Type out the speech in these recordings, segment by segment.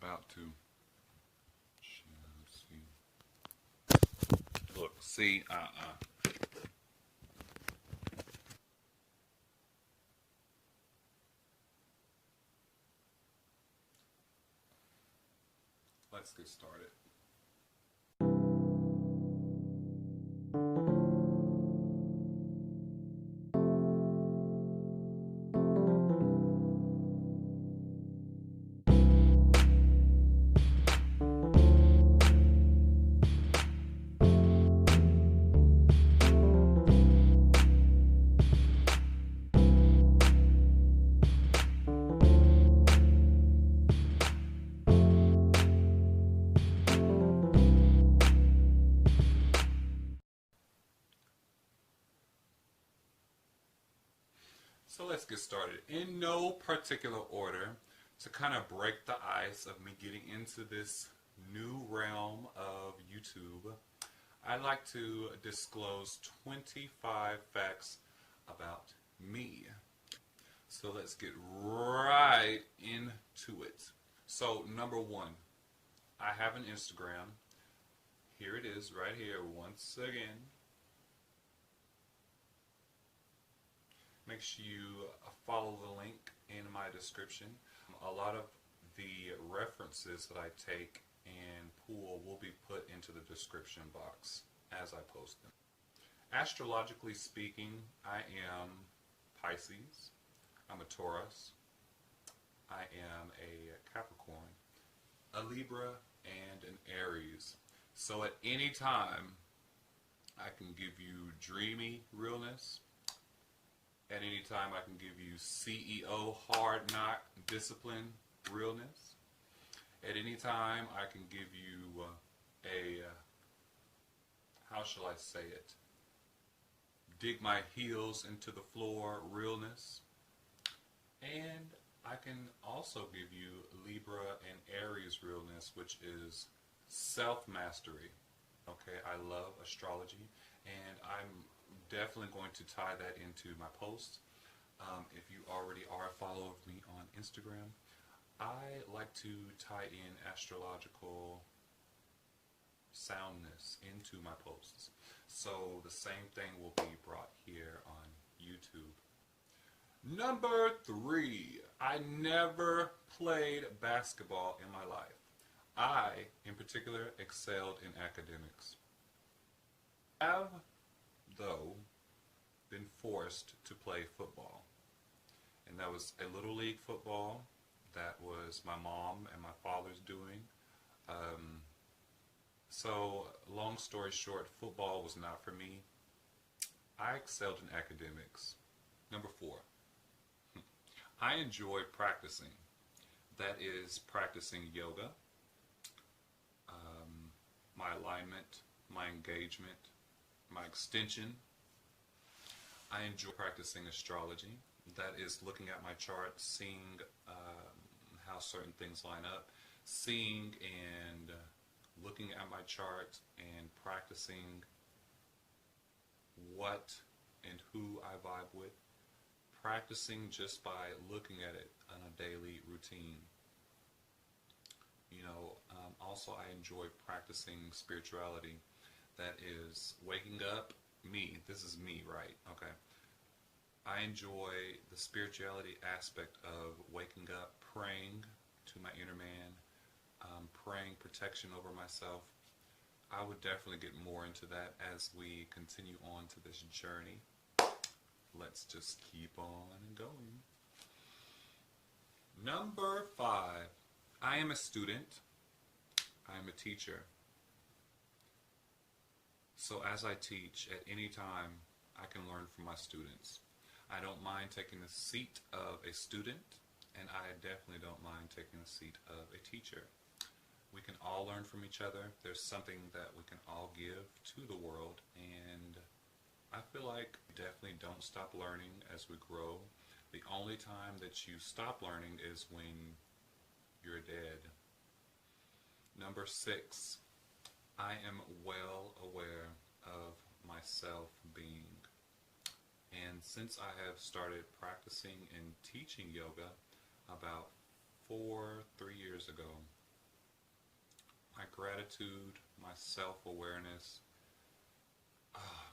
about to. Let's see. Look, see, Let's get started. So let's get started. In no particular order, to kind of break the ice of me getting into this new realm of YouTube, I'd like to disclose 25 facts about me. So let's get right into it. So number one, I have an Instagram. Here it is right here once again. Make sure you follow the link in my description. A lot of the references that I take and pull will be put into the description box as I post them. Astrologically speaking, I am Pisces, I'm a Taurus, I am a Capricorn, a Libra, and an Aries. So at any time, I can give you dreamy realness. At any time, I can give you CEO, hard knock, discipline, realness. At any time, I can give you how shall I say it? Dig my heels into the floor, realness. And I can also give you Libra and Aries realness, which is self-mastery. Okay, I love astrology, and I'm definitely going to tie that into my posts. If you already are a follower of me on Instagram, I like to tie in astrological soundness into my posts. So the same thing will be brought here on YouTube. Number 3, I never played basketball in my life. I, in particular, excelled in academics. I have, though, been forced to play football. And that was a little league football. That was my mom and my father's doing. So, long story short, football was not for me. I excelled in academics. Number 4, I enjoy practicing. That is practicing yoga, my alignment, my engagement, my extension. I enjoy practicing astrology. That is looking at my chart, seeing how certain things line up, seeing and looking at my chart and practicing what and who I vibe with, practicing just by looking at it on a daily routine. You know, also I enjoy practicing spirituality. That is waking up, me, this is me, right? Okay. I enjoy the spirituality aspect of waking up, praying to my inner man, praying protection over myself. I would definitely get more into that as we continue on to this journey. Let's just keep on going. Number 5, I am a student. I am a teacher. So as I teach, at any time, I can learn from my students. I don't mind taking the seat of a student, and I definitely don't mind taking the seat of a teacher. We can all learn from each other. There's something that we can all give to the world, and I feel like we definitely don't stop learning as we grow. The only time that you stop learning is when you're dead. Number 6, I am well aware of my self-being. And since I have started practicing and teaching yoga about 3 years ago, my gratitude, my self-awareness,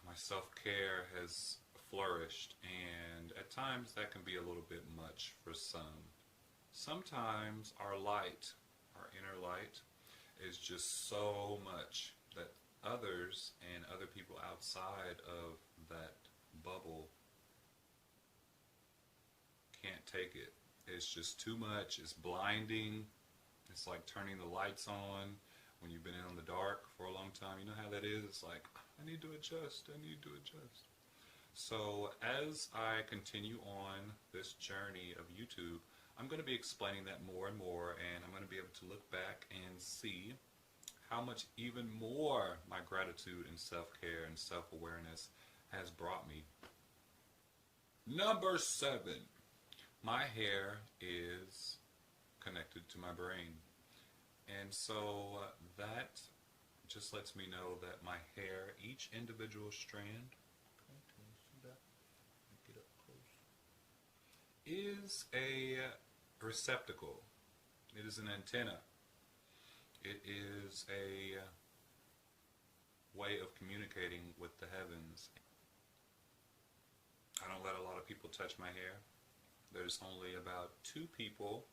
my self-care has flourished, and at times that can be a little bit much for some. Sometimes our light, our inner light, is just so much that others and other people outside of that bubble can't take it. It's just too much. It's blinding. It's like turning the lights on when you've been in the dark for a long time. You know how that is? It's like, I need to adjust. I need to adjust. So as I continue on this journey of YouTube, I'm going to be explaining that more and more, and I'm going to be able to look back and see how much even more my gratitude and self-care and self-awareness has brought me. Number 7. My hair is connected to my brain. And so that just lets me know that my hair, each individual strand, can you see that? Get up close, is a receptacle. It is an antenna. It is a way of communicating with the heavens. I don't let a lot of people touch my hair. There's only about 2 people,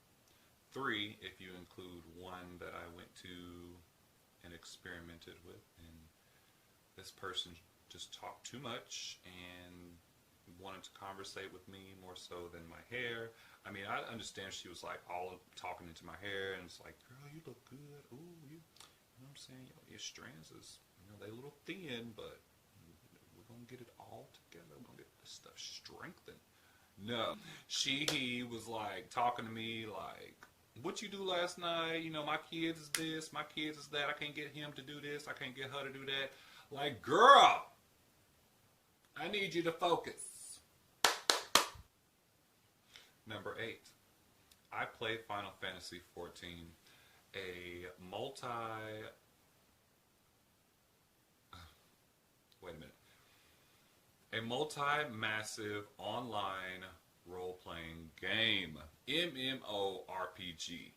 3 if you include one that I went to and experimented with, and this person just talked too much and wanted to conversate with me more so than my hair. I mean, I understand she was like all talking into my hair, and it's like, girl, you look good. Ooh, you know what I'm saying? Your strands is, they a little thin, but we're going to get it all together. We're going to get this stuff strengthened. No, he was like talking to me like, what you do last night? My kids is this, my kids is that. I can't get him to do this. I can't get her to do that. Like, girl, I need you to focus. Number 8, I play Final Fantasy 14, a multi-massive online role-playing game, MMORPG.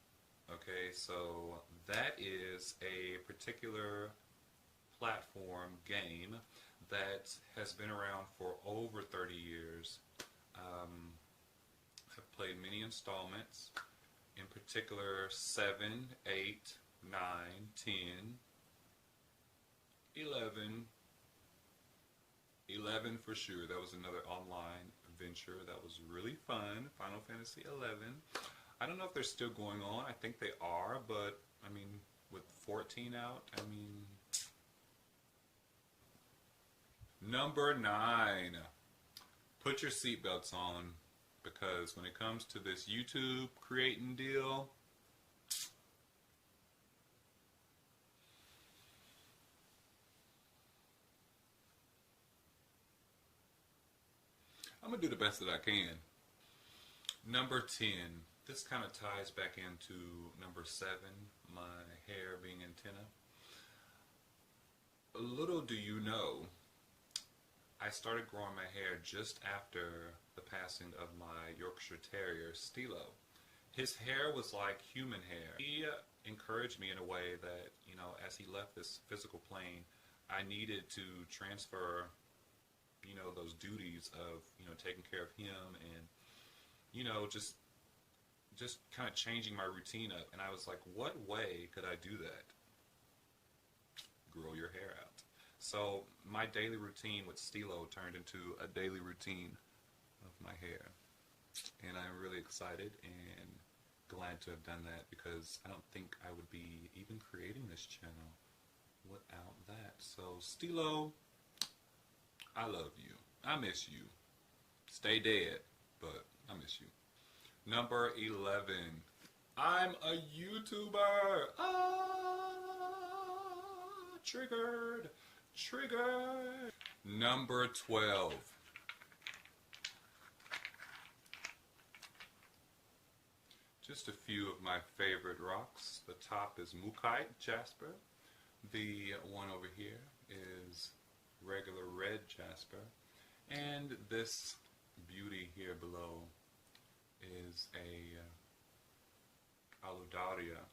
Okay, so that is a particular platform game that has been around for over 30 years. I've played many installments, in particular 7, 8, 9, 10, 11 for sure. That was another online venture that was really fun. Final Fantasy 11. I don't know if they're still going on. I think they are, but I mean, with 14 out, I mean. Number 9. Put your seatbelts on, because when it comes to this YouTube creating deal, I'm going to do the best that I can. Number 10. This kind of ties back into number 7, my hair being antenna. Little do you know, I started growing my hair just after the passing of my Yorkshire Terrier, Stilo. His hair was like human hair. He encouraged me in a way that, as he left this physical plane, I needed to transfer those duties of, taking care of him and, just kind of changing my routine up. And I was like, what way could I do that? Grow your hair out. So my daily routine with Stilo turned into a daily routine of my hair. And I'm really excited and glad to have done that, because I don't think I would be even creating this channel without that. So Stilo, I love you. I miss you. Stay dead, but I miss you. Number 11. I'm a YouTuber. Triggered. Triggered. Number 12. Just a few of my favorite rocks. The top is Untitled Jasper. The one over here is regular red jasper, and this beauty here below is a Aludaria.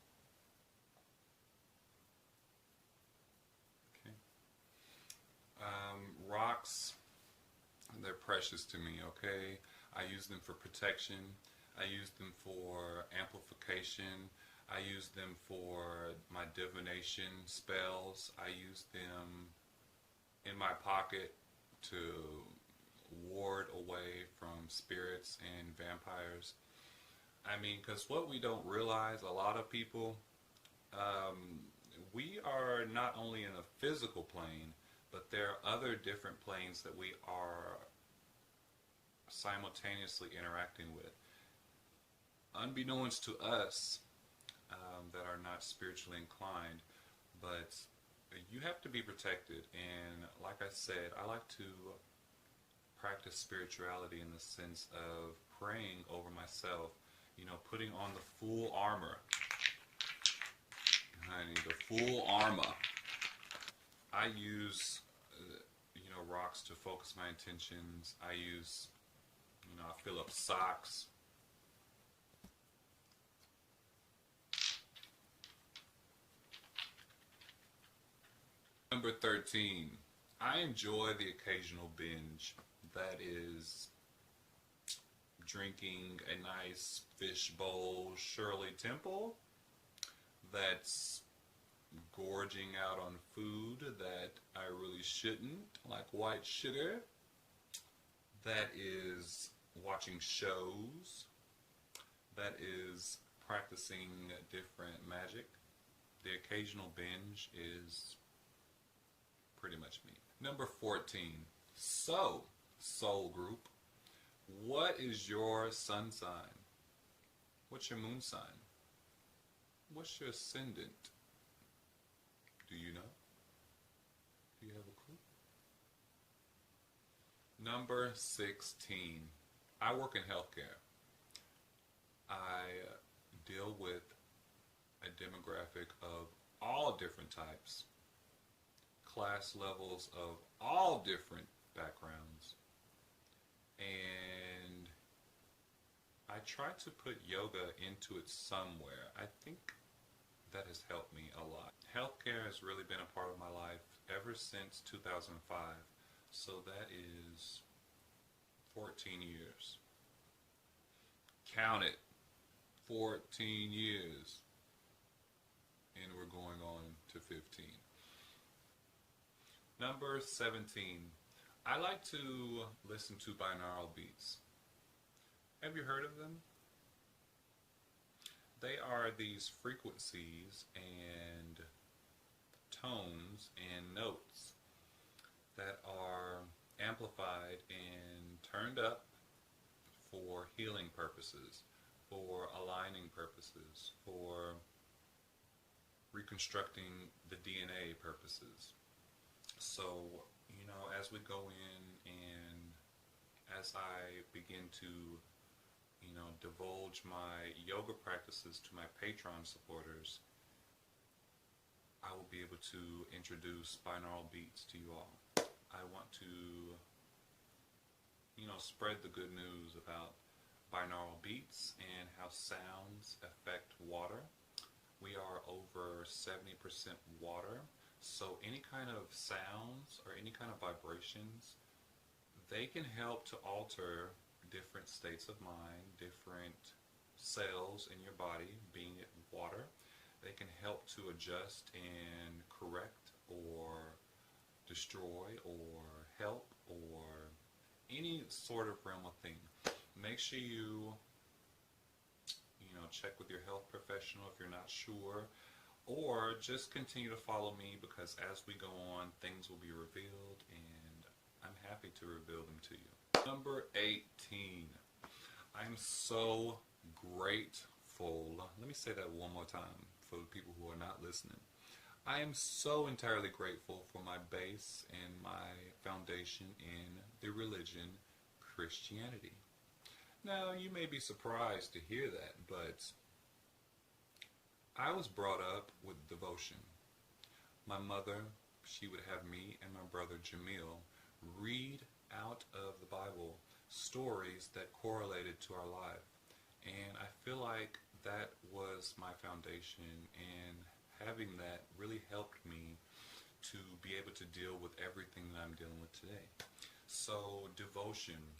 Rocs, they're precious to me, okay? I use them for protection. I use them for amplification. I use them for my divination spells. I use them in my pocket to ward away from spirits and vampires. I mean, because what we don't realize, a lot of people, we are not only in a physical plane, but there are other different planes that we are simultaneously interacting with. Unbeknownst to us that are not spiritually inclined, but you have to be protected. And like I said, I like to practice spirituality in the sense of praying over myself, you know, putting on the full armor. Honey, the full armor. I use, you know, rocks to focus my intentions. I use, you know, I fill up socks. Number 13, I enjoy the occasional binge. That is drinking a nice fish bowl Shirley Temple. That's gorging out on food that I really shouldn't, like white sugar. That is watching shows. That is practicing different magic. The occasional binge is pretty much me. Number 14. So, soul group, what is your sun sign? What's your moon sign? What's your ascendant? Do you know? Do you have a clue? Number 16. I work in healthcare. I deal with a demographic of all different types, class levels of all different backgrounds, and I try to put yoga into it somewhere. I think that has helped me a lot. Healthcare has really been a part of my life ever since 2005, so that is 14 years. Count it, 14 years, and we're going on to 15. Number 17. I like to listen to binaural beats. Have you heard of them? They are these frequencies and tones and notes that are amplified and turned up for healing purposes, for aligning purposes, for reconstructing the DNA purposes. So, you know, as we go in and as I begin to, you know, divulge my yoga practices to my Patreon supporters, I will be able to introduce binaural beats to you all. I want to, you know, spread the good news about binaural beats and how sounds affect water. We are over 70% water. So any kind of sounds or any kind of vibrations, they can help to alter different states of mind, different cells in your body, being it water. They can help to adjust and correct or destroy or help or any sort of realm of thing. Make sure you know, check with your health professional if you're not sure. Or just continue to follow me, because as we go on, things will be revealed, and I'm happy to reveal them to you. Number 18. I'm so grateful. Let me say that one more time for the people who are not listening. I am so entirely grateful for my base and my foundation in the religion Christianity. Now, you may be surprised to hear that, but I was brought up with devotion. My mother, she would have me and my brother Jamil read out of the Bible stories that correlated to our life. And I feel like that was my foundation, and having that really helped me to be able to deal with everything that I'm dealing with today. So devotion,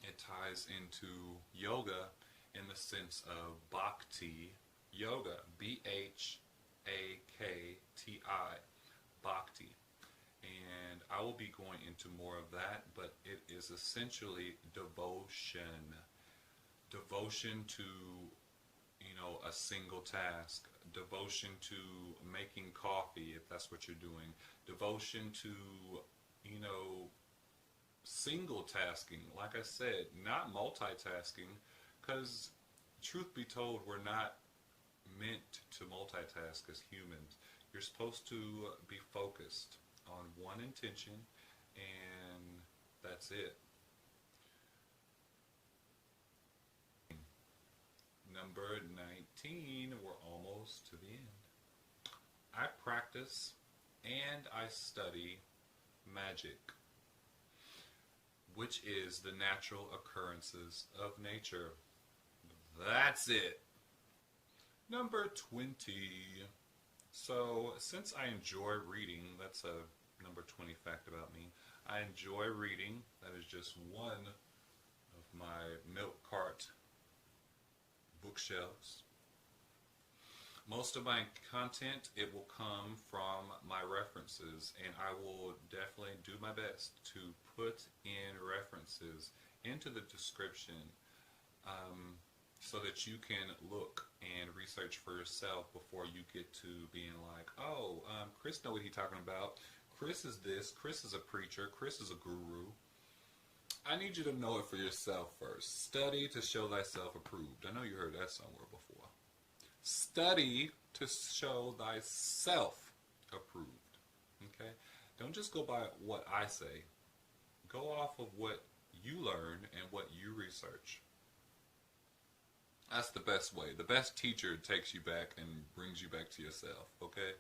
it ties into yoga in the sense of bhakti yoga, B-H-A-K-T-I, bhakti. And I will be going into more of that, but it is essentially devotion. Devotion to, a single task. Devotion to making coffee, if that's what you're doing. Devotion to, single tasking. Like I said, not multitasking, because truth be told, we're not meant to multitask as humans. You're supposed to be focused on one intention, and that's it. Number 19, we're almost to the end. I practice and I study magic, which is the natural occurrences of nature. That's it. Number 20. So, since I enjoy reading, that's a number 20 fact about me. I enjoy reading. That is just one of my milk cart bookshelves. Most of my content, it will come from my references, and I will definitely do my best to put in references into the description so that you can look and research for yourself before you get to being like, oh, Chris know what he's talking about. Chris is this. Chris is a preacher. Chris is a guru. I need you to know it for yourself first. Study to show thyself approved. I know you heard that somewhere before. Study to show thyself approved. Okay? Don't just go by what I say. Go off of what you learn and what you research. That's the best way. The best teacher takes you back and brings you back to yourself. Okay?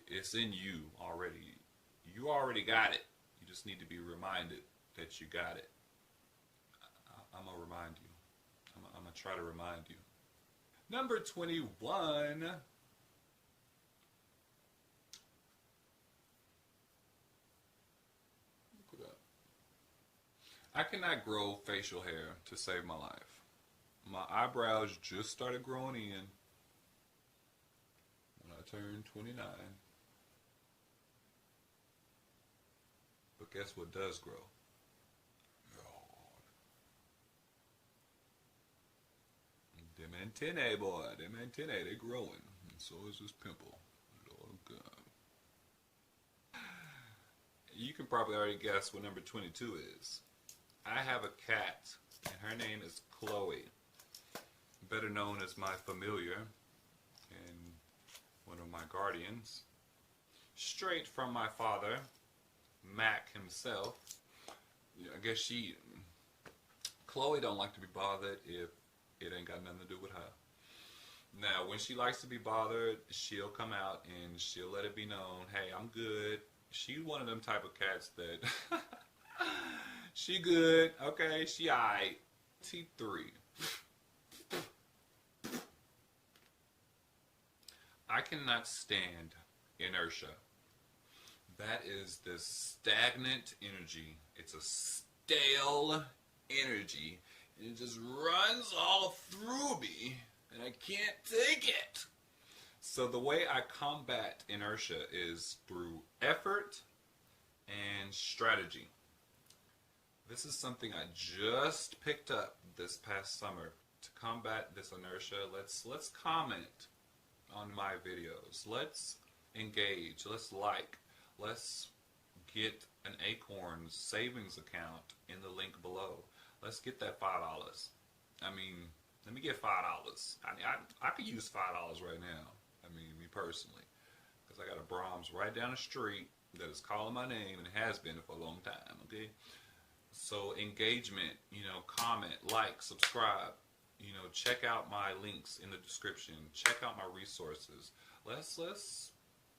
It's in you already. You already got it. You just need to be reminded that you got it. I'm going to remind you. I'm going to try to remind you. Number 21. Look it up. I cannot grow facial hair to save my life. My eyebrows just started growing in when I turned 29. But guess what does grow? Them antennae, boy. Them antennae, they growing. And so is this pimple. Lord God. You can probably already guess what number 22 is. I have a cat, and her name is Kloe. Better known as my familiar and one of my guardians. Straight from my father, Mac himself. I guess Kloe don't like to be bothered if it ain't got nothing to do with her. Now, when she likes to be bothered, she'll come out and she'll let it be known, hey, I'm good. She one of them type of cats that she good, okay, she alright. T3. I cannot stand inertia. That is this stagnant energy. It's a stale energy. And it just runs all through me. And I can't take it. So the way I combat inertia is through effort and strategy. This is something I just picked up this past summer. To combat this inertia, let's comment on my videos. Let's engage. Let's like. Let's get an Acorns savings account in the link below. Let's get that $5. I mean, let me get $5. I could use $5 right now. I mean, me personally. Because I got a Brahms right down the street that is calling my name and has been for a long time, okay? So engagement, comment, like, subscribe. Check out my links in the description. Check out my resources. Let's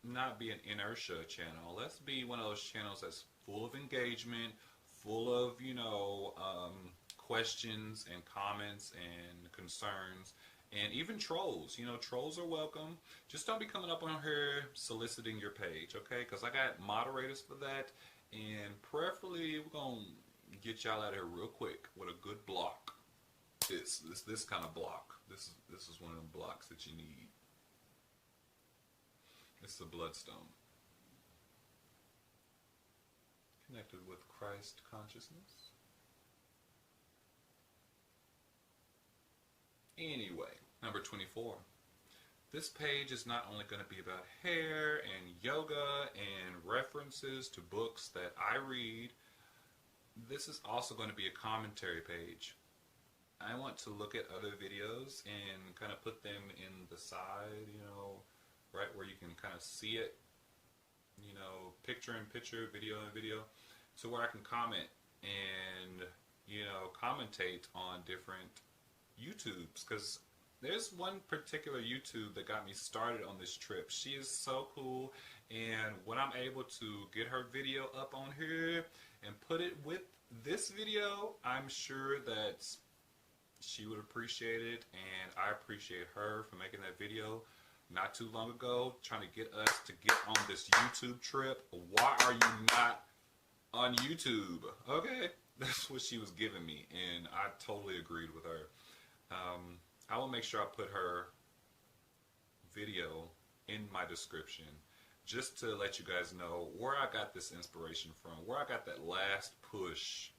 not be an inertia channel. Let's be one of those channels that's full of engagement, full of, questions and comments and concerns, And even trolls, you know, trolls are welcome. Just don't be coming up on here soliciting your page, okay? Because I got moderators for that. And preferably, we're going to get y'all out of here real quick with a good block. This kind of block. This is one of the blocks that you need. It's the bloodstone. Connected with Christ consciousness. Anyway, number 24. This page is not only going to be about hair and yoga and references to books that I read. This is also going to be a commentary page. I want to look at other videos and kind of put them in the side, you know, right where you can kind of see it, you know, picture in picture, video in video, so where I can comment and, you know, commentate on different YouTubes, because there's one particular YouTube that got me started on this trip. She is so cool, and when I'm able to get her video up on here and put it with this video, I'm sure that she would appreciate it, and I appreciate her for making that video not too long ago, trying to get us to get on this YouTube trip. Why are you not on YouTube? Okay, that's what she was giving me, and I totally agreed with her. I will make sure I put her video in my description just to let you guys know where I got this inspiration from, where I got that last push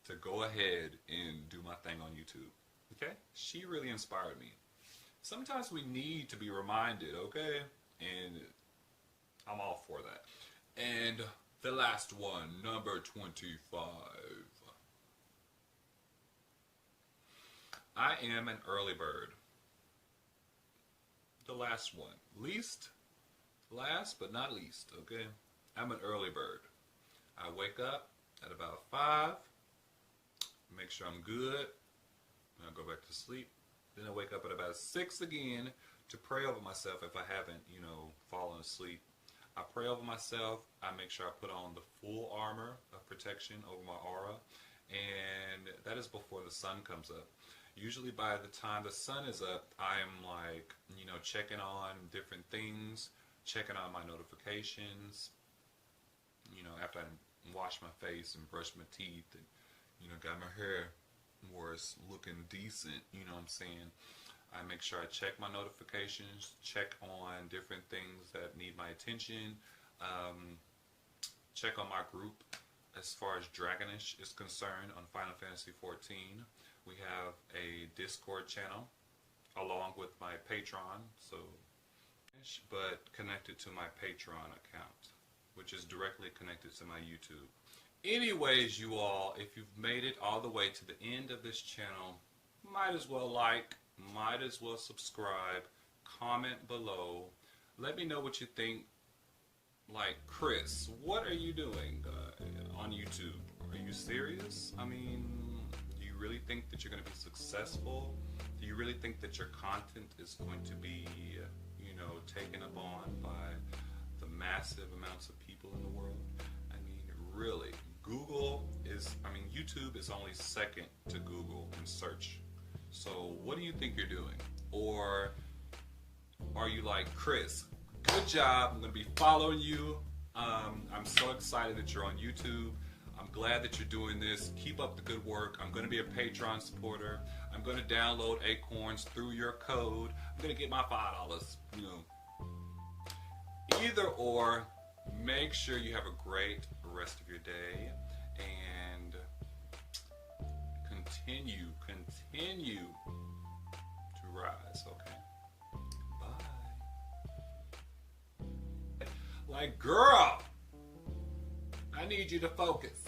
to go ahead and do my thing on YouTube. Okay? She really inspired me. Sometimes we need to be reminded, okay? And I'm all for that. And the last one, number 25. I am an early bird. The last one. Last but not least, okay? I'm an early bird. I wake up at about 5, make sure I'm good, and I go back to sleep. Then I wake up at about 6 again to pray over myself if I haven't, you know, fallen asleep. I pray over myself. I make sure I put on the full armor of protection over my aura, and that is before the sun comes up. Usually by the time the sun is up, I am like, you know, checking on different things, checking on my notifications, you know, after I wash my face and brush my teeth and, you know, got my hair where it's looking decent, you know what I'm saying. I make sure I check my notifications, check on different things that need my attention, check on my group as far as Dragonish is concerned on Final Fantasy XIV. We have a Discord channel along with my Patreon, but connected to my Patreon account, which is directly connected to my YouTube. Anyways, you all, if you've made it all the way to the end of this channel, might as well like, might as well subscribe, comment below. Let me know what you think. Like, Chris, what are you doing on YouTube? Are you serious? I mean, do you really think that you're going to be successful? Do you really think that your content is going to be, you know, taken up on by the massive amounts of people in the world? I mean, really, YouTube is only second to Google in search. So what do you think you're doing? Or are you like, Chris, good job, I'm going to be following you. I'm so excited that you're on YouTube. I'm glad that you're doing this. Keep up the good work. I'm going to be a Patreon supporter. I'm going to download Acorns through your code. I'm going to get my $5, you know. Either or, make sure you have a great rest of your day and continue to rise, okay? Bye. Like, girl, I need you to focus.